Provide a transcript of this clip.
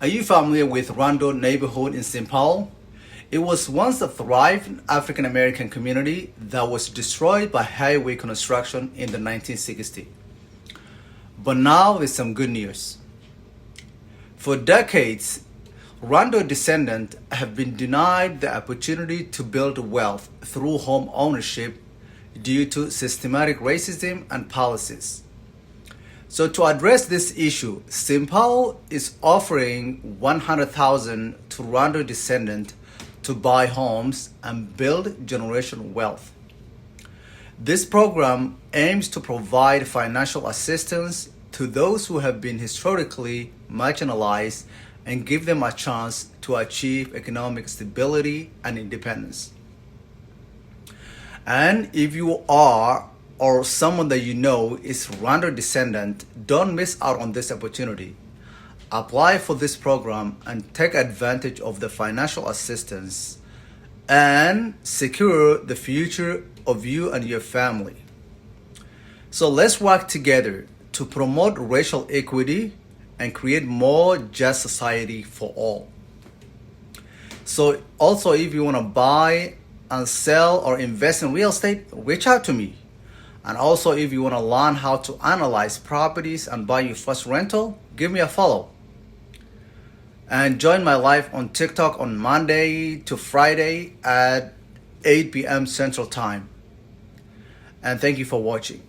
Are you familiar with Rondo neighborhood in St. Paul? It was once a thriving African American community that was destroyed by highway construction in the 1960s. But now there's some good news. For decades, Rondo descendants have been denied the opportunity to build wealth through home ownership due to systematic racism and policies. So to address this issue, St. Paul is offering $100,000 to Rondo descendants to buy homes and build generational wealth. This program aims to provide financial assistance to those who have been historically marginalized and give them a chance to achieve economic stability and independence. And if you are or someone that you know is Rondo descendant, don't miss out on this opportunity. Apply for this program and take advantage of the financial assistance and secure the future of you and your family. So let's work together to promote racial equity and create more just society for all. So also, if you want to buy and sell or invest in real estate, reach out to me. And also, if you want to learn how to analyze properties and buy your first rental, give me a follow. And join my live on TikTok on Monday to Friday at 8 p.m. Central Time. And thank you for watching.